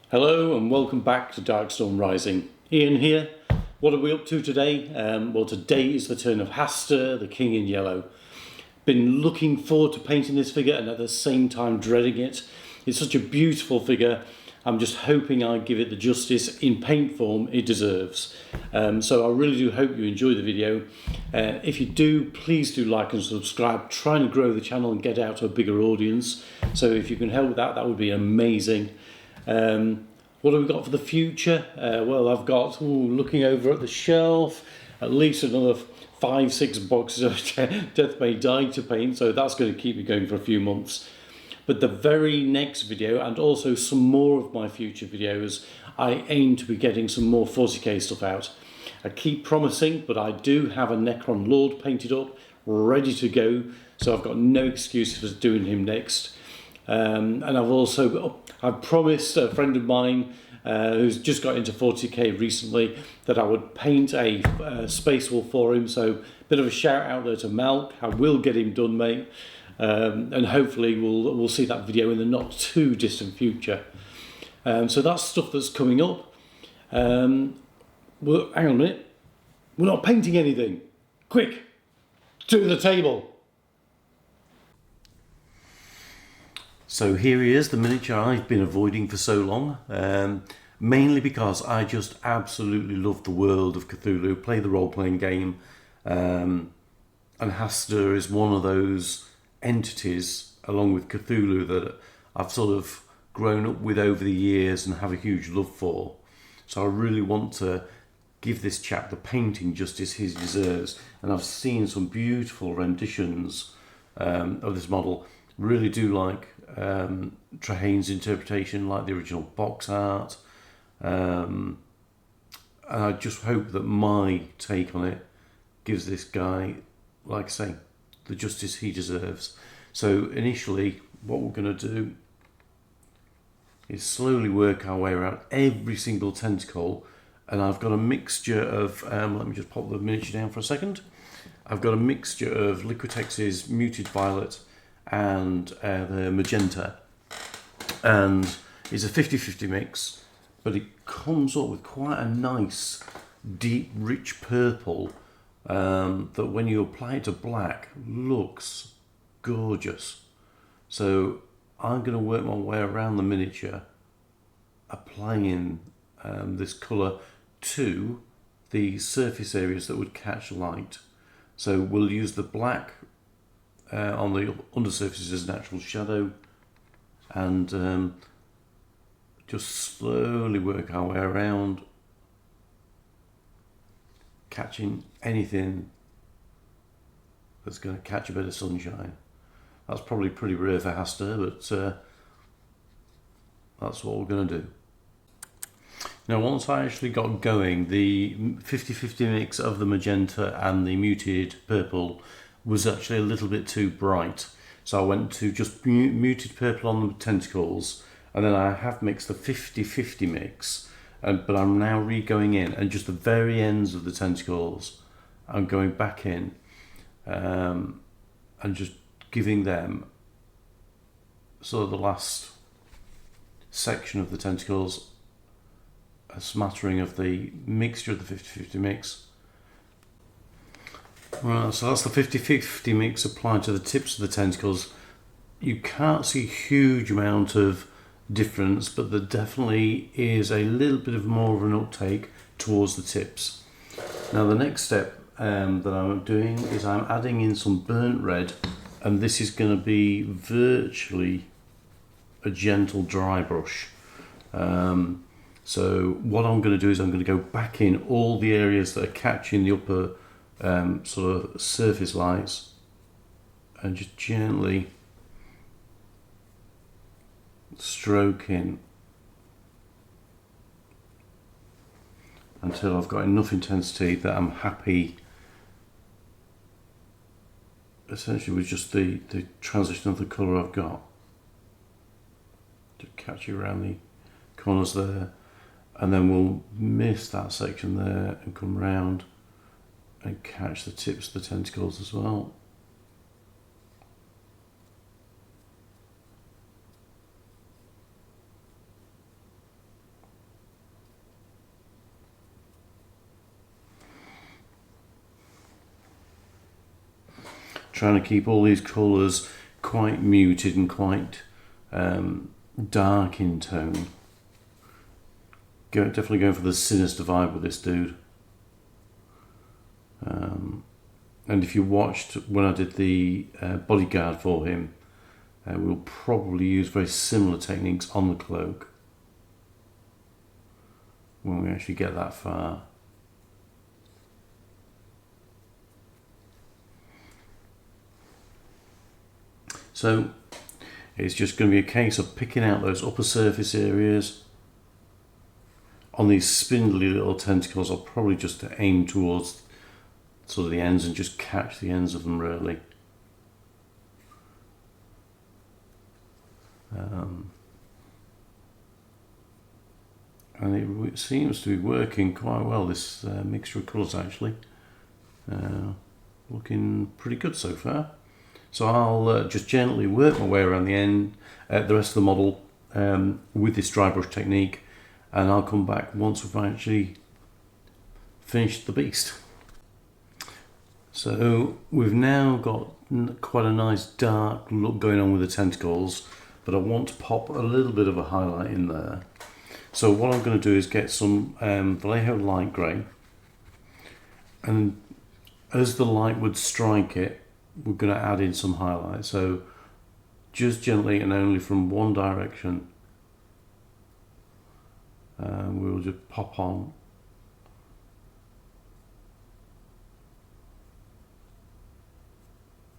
Hello and welcome back to Darkstorm Rising. Ian here. What are we up to today? Well, today is the turn of Hastur, the King in Yellow. Been looking forward to painting this figure and at the same time dreading it. It's such a beautiful figure. I'm just hoping I give it the justice in paint form it deserves. So I really do hope you enjoy the video. If you do, please do like and subscribe. Trying to grow the channel and get out to a bigger audience. So if you can help with that, that would be amazing. What have we got for the future? Well, I've got, looking over at the shelf, at least another 5-6 boxes of Death May Die to paint, so that's going to keep me going for a few months. But the very next video, and also some more of my future videos, I aim to be getting some more 40k stuff out. I keep promising, but I do have a Necron Lord painted up, ready to go, so I've got no excuse for doing him next. And I've promised a friend of mine who's just got into 40k recently that I would paint a Space Wolf for him. So a bit of a shout out there to Malk. I will get him done, mate. And hopefully we'll see that video in the not too distant future. So that's stuff that's coming up. Well, hang on a minute. We're not painting anything. Quick, to the table. So here he is, the miniature I've been avoiding for so long, mainly because I just absolutely love the world of Cthulhu, play the role-playing game, and Hastur is one of those entities, along with Cthulhu, that I've sort of grown up with over the years and have a huge love for. So I really want to give this chap the painting justice he deserves, and I've seen some beautiful renditions of this model. Really do like Trahane's interpretation, like the original box art, and I just hope that my take on it gives this guy, like I say, the justice he deserves. So initially what we're going to do is slowly work our way around every single tentacle, and I've got a mixture of let me just pop the miniature down for a second. I've got a mixture of Liquitex's Muted Violet and the magenta, and it's a 50-50 mix, but it comes up with quite a nice deep rich purple that when you apply it to black looks gorgeous. So I'm going to work my way around the miniature applying this colour to the surface areas that would catch light. So we'll use the black on the undersurface as natural shadow, and just slowly work our way around, catching anything that's going to catch a bit of sunshine. That's probably pretty rare for Hastur, but that's what we're going to do. Now, once I actually got going, the 50-50 mix of the magenta and the muted purple was actually a little bit too bright, so I went to just muted purple on the tentacles, and then I have mixed the 50-50 mix, but I'm now re-going in, and just the very ends of the tentacles I'm going back in and just giving them sort of the last section of the tentacles a smattering of the mixture of the 50-50 mix. Right, so that's the 50-50 mix applied to the tips of the tentacles. You can't see a huge amount of difference, but there definitely is a little bit of more of an uptake towards the tips. Now the next step that I'm doing is I'm adding in some burnt red, and this is going to be virtually a gentle dry brush. So what I'm going to do is I'm going to go back in all the areas that are catching the upper sort of surface lights, and just gently stroking until I've got enough intensity that I'm happy essentially with just the transition of the colour I've got. Just catch you around the corners there, and then we'll miss that section there and come round and catch the tips of the tentacles as well. trying to keep all these colours quite muted and quite dark in tone. Definitely going for the sinister vibe with this dude. And if you watched when I did the bodyguard for him, we'll probably use very similar techniques on the cloak when we actually get that far. So it's just going to be a case of picking out those upper surface areas. On these spindly little tentacles, I'll probably just aim towards sort of the ends and just catch the ends of them really. And it seems to be working quite well, this mixture of colours actually. Looking pretty good so far. So I'll just gently work my way around the rest of the model with this dry brush technique, and I'll come back once we've actually finished the beast. So we've now got quite a nice dark look going on with the tentacles, but I want to pop a little bit of a highlight in there. So what I'm going to do is get some Vallejo light grey, and as the light would strike it, we're going to add in some highlight. So just gently and only from one direction, we'll just pop on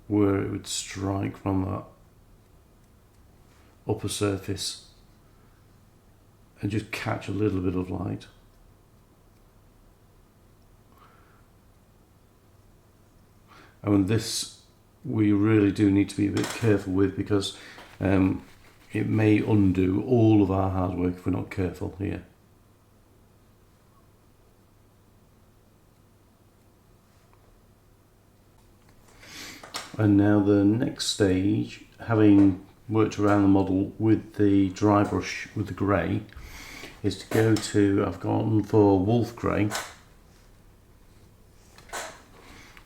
where it would strike from that upper surface and just catch a little bit of light. And this we really do need to be a bit careful with, because it may undo all of our hard work if we're not careful here. And now the next stage, having worked around the model with the dry brush with the grey, is to go to, I've gone for wolf grey,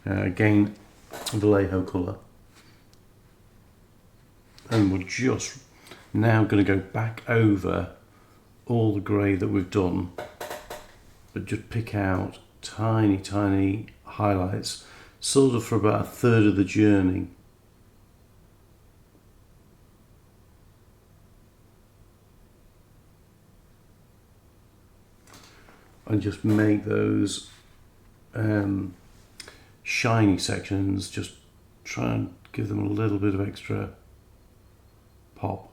again Vallejo colour, and we're just now going to go back over all the grey that we've done, but just pick out tiny highlights, sort of for about a third of the journey. And just make those shiny sections, just try and give them a little bit of extra pop.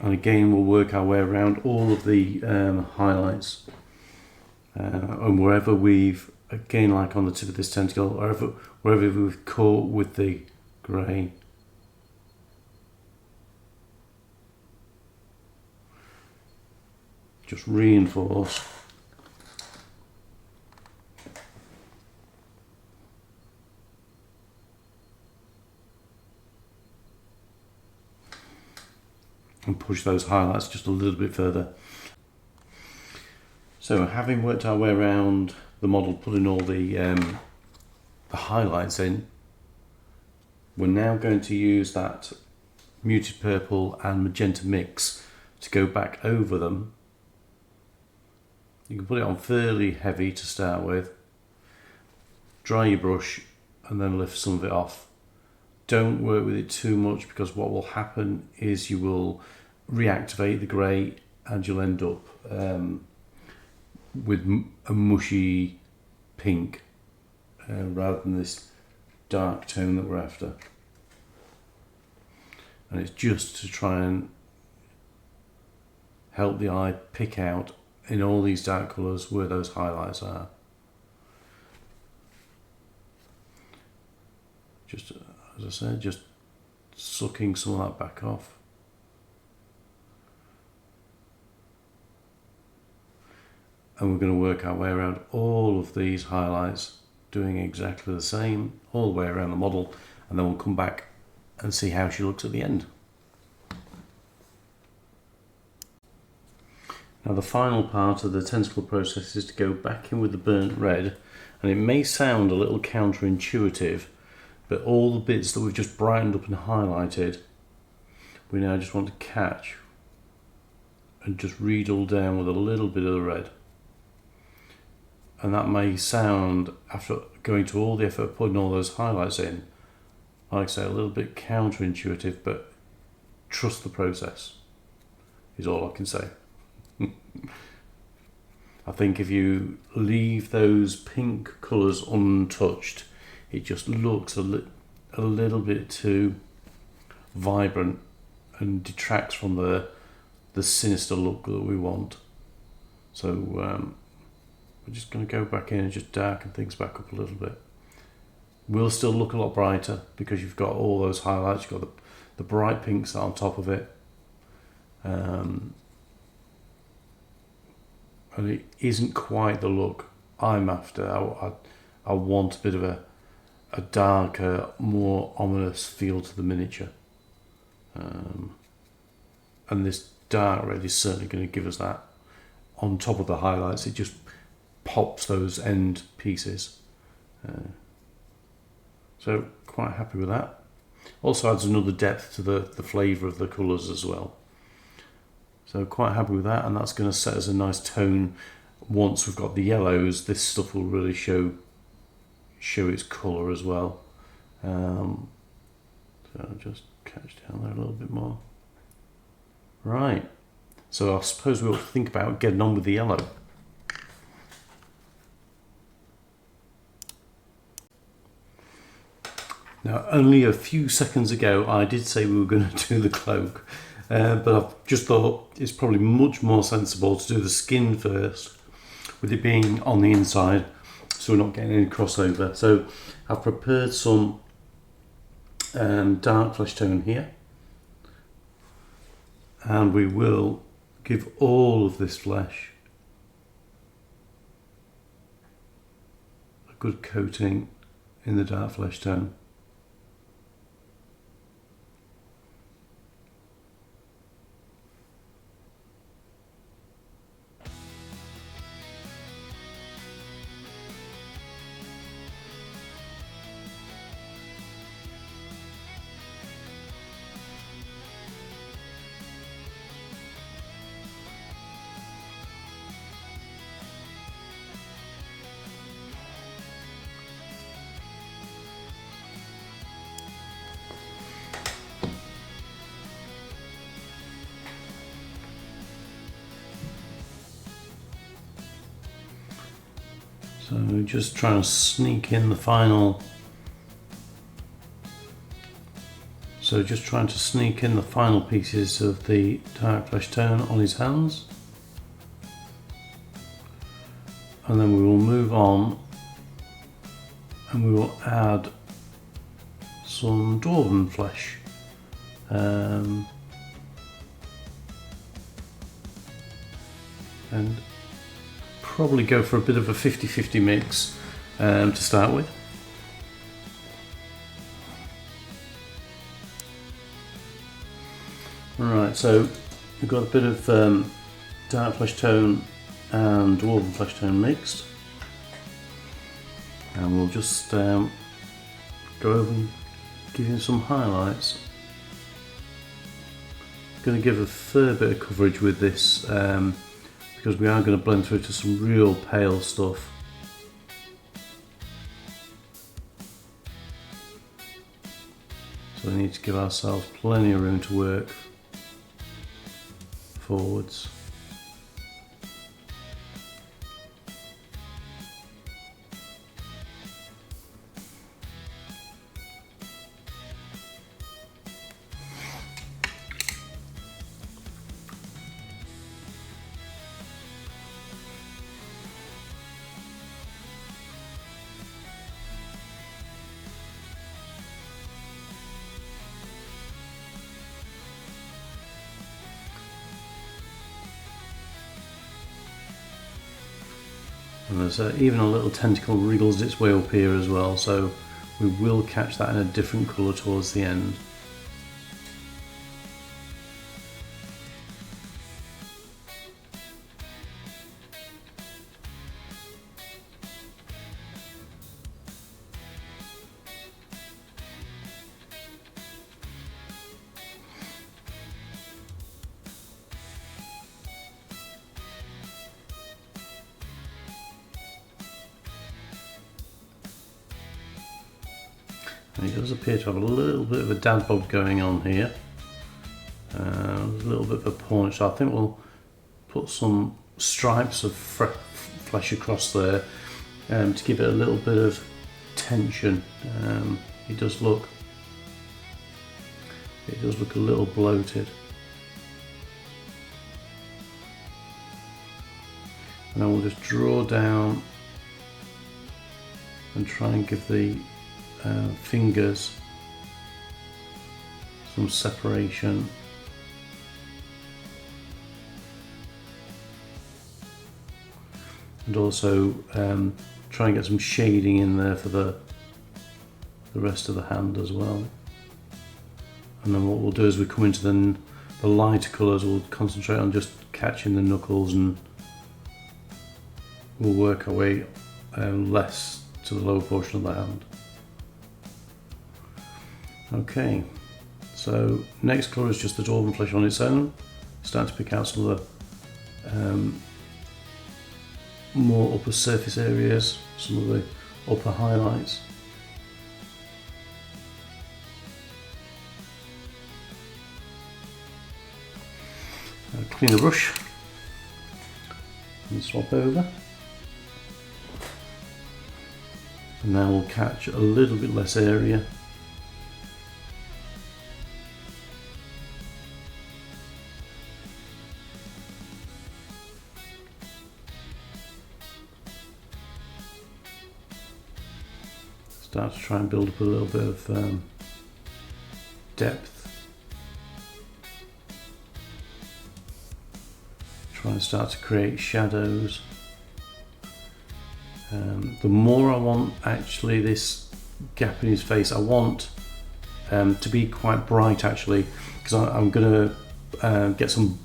And again, we'll work our way around all of the highlights, and wherever we've, again like on the tip of this tentacle, wherever we've caught with the grey, just reinforce. And push those highlights just a little bit further. So having worked our way around the model, putting all the highlights in, we're now going to use that muted purple and magenta mix to go back over them. You can put it on fairly heavy to start with, dry your brush and then lift some of it off. Don't work with it too much, because what will happen is you will reactivate the grey and you'll end up with a mushy pink rather than this dark tone that we're after. And it's just to try and help the eye pick out in all these dark colours where those highlights are. Just as I said, just sucking some of that back off. and we're going to work our way around all of these highlights, doing exactly the same all the way around the model, and then we'll come back and see how she looks at the end. Now the final part of the tentacle process is to go back in with the burnt red, and it may sound a little counterintuitive, but all the bits that we've just brightened up and highlighted, we now just want to catch and just redouble down with a little bit of the red. And that may sound, after going to all the effort of putting all those highlights in, like I say, a little bit counterintuitive, but trust the process is all I can say. I think if you leave those pink colours untouched, it just looks a little bit too vibrant and detracts from the sinister look that we want. So we're just going to go back in and just darken things back up a little bit. Will still look a lot brighter because you've got all those highlights. You've got the bright pinks on top of it, and it isn't quite the look I'm after. I want a bit of a darker, more ominous feel to the miniature, and this dark red is certainly going to give us that. On top of the highlights, it just pops those end pieces. So quite happy with that. Also adds another depth to the flavour of the colours as well. So quite happy with that, and that's going to set us a nice tone. Once we've got the yellows, this stuff will really show its colour as well. So I'll just catch down there a little bit more. Right, so I suppose we'll think about getting on with the yellow. Now, only a few seconds ago I did say we were going to do the cloak, but I've just thought it's probably much more sensible to do the skin first, with it being on the inside, so we're not getting any crossover. So I've prepared some dark flesh tone here, and we will give all of this flesh a good coating in the dark flesh tone. So just trying to sneak in the final. So just trying to sneak in the final pieces of the dark flesh tone on his hands. And then we will move on and we will add some dwarven flesh. And probably go for a bit of a 50-50 mix to start with. Alright, so we've got a bit of dark flesh tone and dwarven flesh tone mixed, and we'll just go over and give you some highlights. I'm going to give a fair bit of coverage with this because we are going to blend through to some real pale stuff. So we need to give ourselves plenty of room to work forwards. And there's even a little tentacle wriggles its way up here as well, so we will catch that in a different colour towards the end. And he does appear to have a little bit of a dad bod going on here. A little bit of a paunch, so I think we'll put some stripes of flesh across there to give it a little bit of tension. It does look a little bloated. And then we'll just draw down and try and give the fingers some separation. And also try and get some shading in there for the rest of the hand as well. And then what we'll do as we come into the lighter colours, we'll concentrate on just catching the knuckles, and we'll work our way less to the lower portion of the hand. Okay, so next colour is just the dwarven flesh on its own. Start to pick out some of the more upper surface areas, some of the upper highlights. Clean the brush and swap over. And now we'll catch a little bit less area. Start to try and build up a little bit of depth. Try and start to create shadows. The more I want actually this gap in his face, I want to be quite bright actually, because I'm going to get some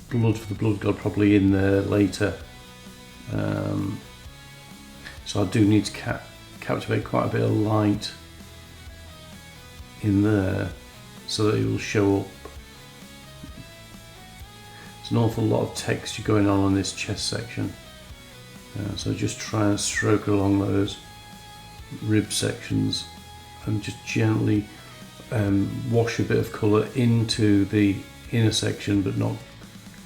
blood for the blood god probably in there later. So I do need to captivate quite a bit of light in there so that it will show up. There's an awful lot of texture going on this chest section, so just try and stroke along those rib sections and just gently wash a bit of colour into the inner section, but not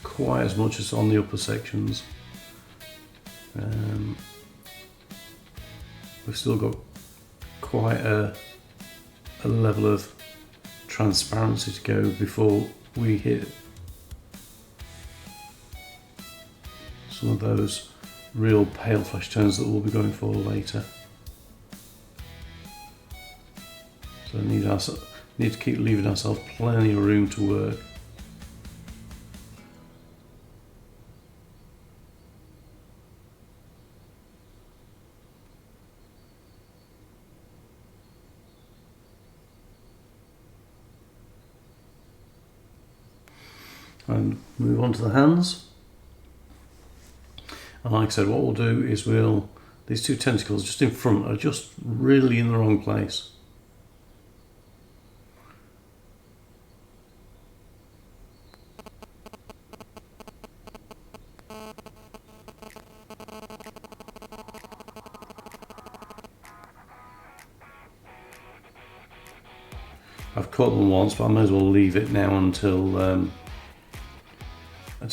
quite as much as on the upper sections. We've still got quite a level of transparency to go before we hit some of those real pale flesh tones that we'll be going for later. So we need to keep leaving ourselves plenty of room to work. And move on to the hands. And like I said, what we'll do is these two tentacles just in front are just really in the wrong place. I've caught them once, but I may as well leave it now until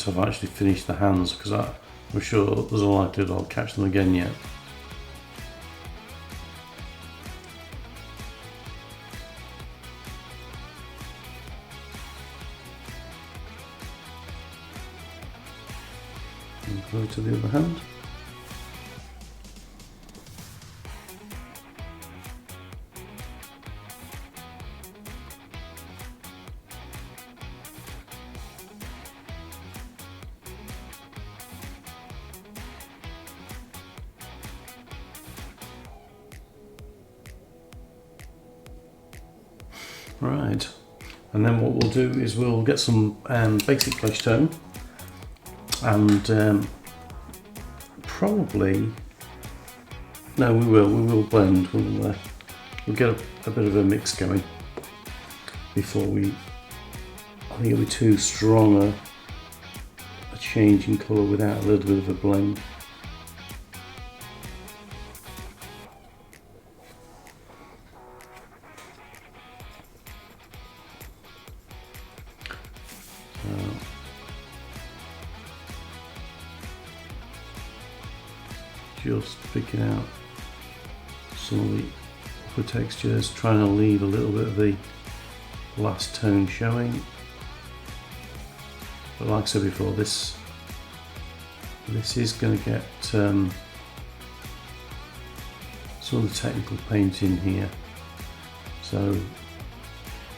I've actually finished the hands, because I'm sure there's a likelihood I'll catch them again yet. And go to the other hand. Right, and then what we'll do is we'll get some basic flesh tone, and probably, no, we will blend. We'll get a bit of a mix going before we. I think it'll be too strong a change in colour without a little bit of a blend. Just picking out some of the upper textures, trying to leave a little bit of the last tone showing. But like I said before, this is going to get some of the technical paint in here, so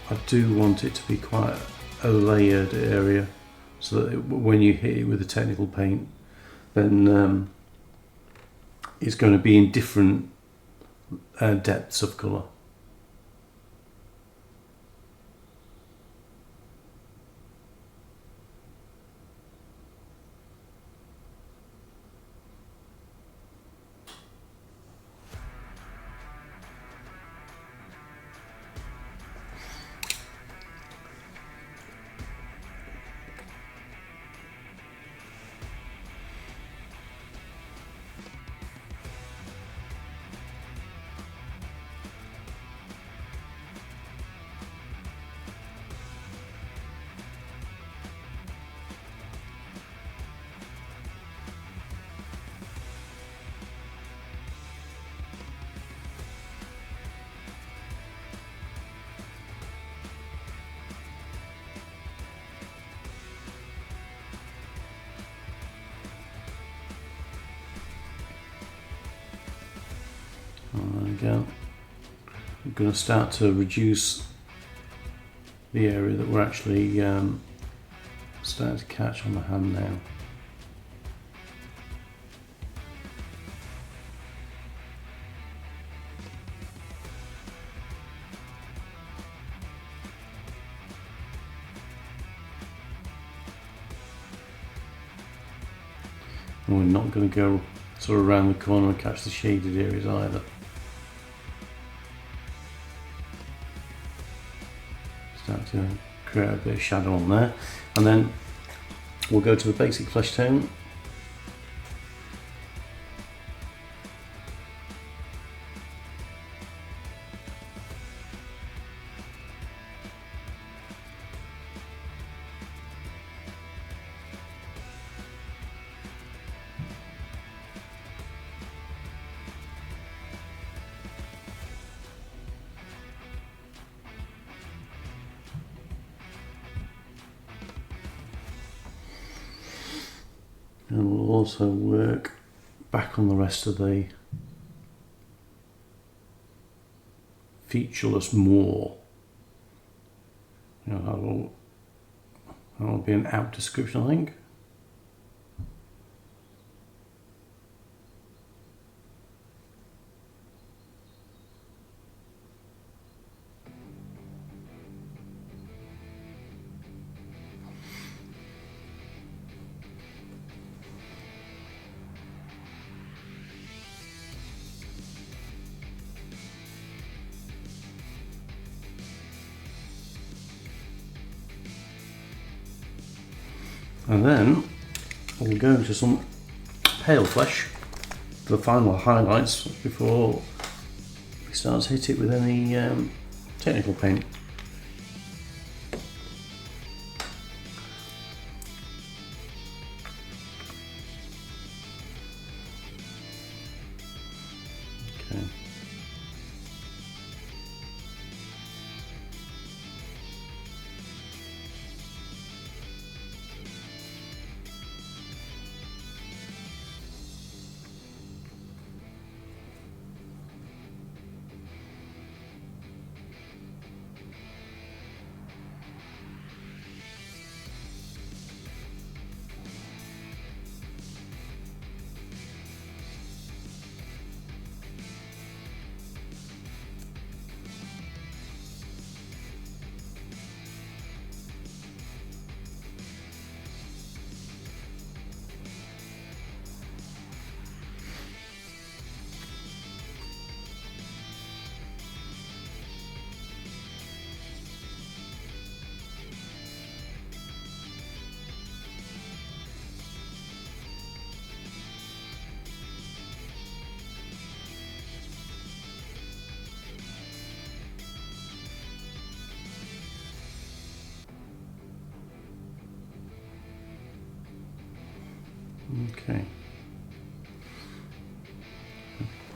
I do want it to be quite a layered area, so that when you hit it with the technical paint, then it's going to be in different depths of colour. There we go. I'm going to start to reduce the area that we're actually starting to catch on the hand now. And we're not going to go sort of around the corner and catch the shaded areas either. Start to create a bit of shadow on there, and then we'll go to the basic flesh tone. And we'll also work back on the rest of the featureless moor. You know, that'll be an apt description, I think. And then we'll go into some pale flesh for the final highlights before we start to hit it with any technical paint. Okay.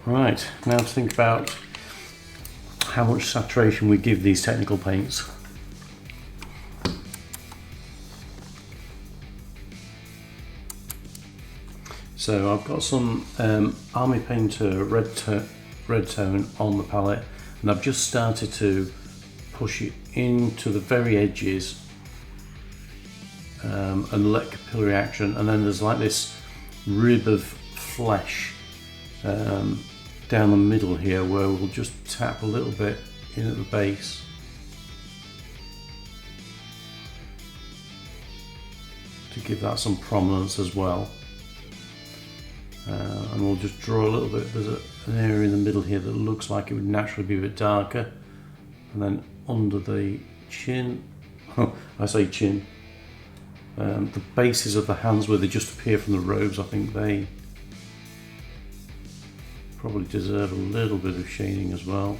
Right, now to think about how much saturation we give these technical paints. So I've got some Army Painter red tone on the palette, and I've just started to push it into the very edges and let capillary action, and then there's like this rib of flesh down the middle here where we'll just tap a little bit in at the base. To give that some prominence as well. And we'll just draw a little bit. There's an area in the middle here that looks like it would naturally be a bit darker, and then under the chin, I say chin, the bases of the hands where they just appear from the robes, I think they probably deserve a little bit of shading as well.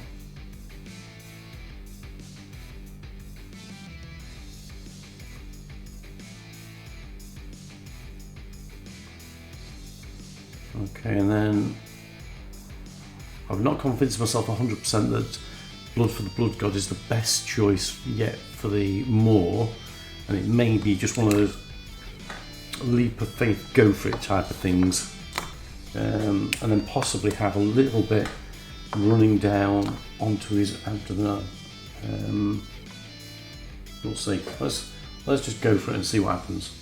Okay, and then I've not convinced myself 100% that Blood for the Blood God is the best choice yet for the Moor, and it may be just one of those leap of faith, go for it type of things, and then possibly have a little bit running down onto his abdomen. We'll see. Let's just go for it and see what happens.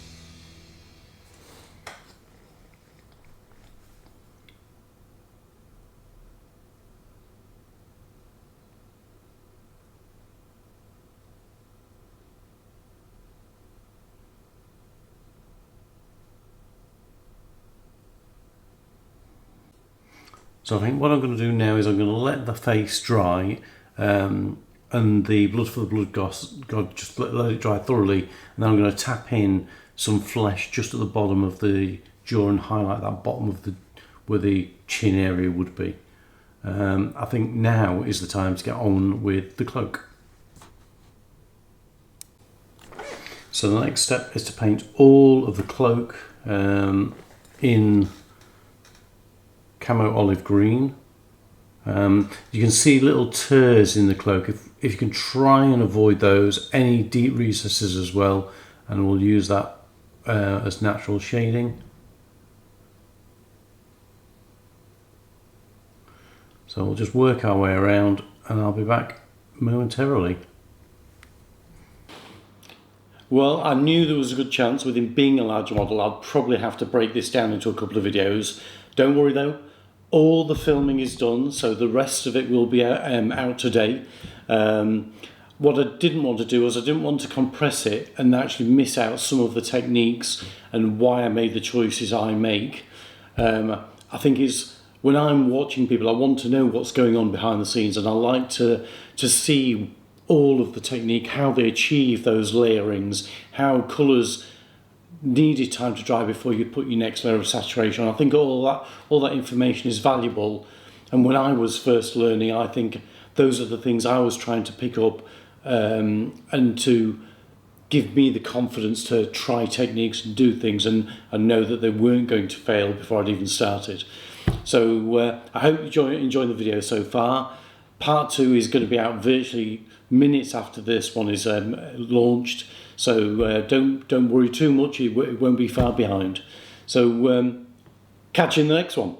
So I think what I'm going to do now is I'm going to let the face dry, and the Blood for the Blood God just let it dry thoroughly, and then I'm going to tap in some flesh just at the bottom of the jaw and highlight that bottom of where the chin area would be. I think now is the time to get on with the cloak. So the next step is to paint all of the cloak in camo olive green. You can see little tears in the cloak. If you can try and avoid those, any deep recesses as well, and we'll use that as natural shading. So we'll just work our way around, and I'll be back momentarily. Well, I knew there was a good chance with him being a large model I'd probably have to break this down into a couple of videos. Don't worry though, all the filming is done, so the rest of it will be out today. What I didn't want to do was I didn't want to compress it and actually miss out some of the techniques and why I made the choices I make. I think it's when I'm watching people, I want to know what's going on behind the scenes, and I like to see all of the technique, how they achieve those layerings, how colours needed time to dry before you put your next layer of saturation. I think all that information is valuable, and when I was first learning, I think those are the things I was trying to pick up and to give me the confidence to try techniques and do things and know that they weren't going to fail before I'd even started. So I hope you enjoy the video so far. Part 2 is going to be out virtually minutes after this one is launched, so don't worry too much, it won't be far behind. So catch you in the next one.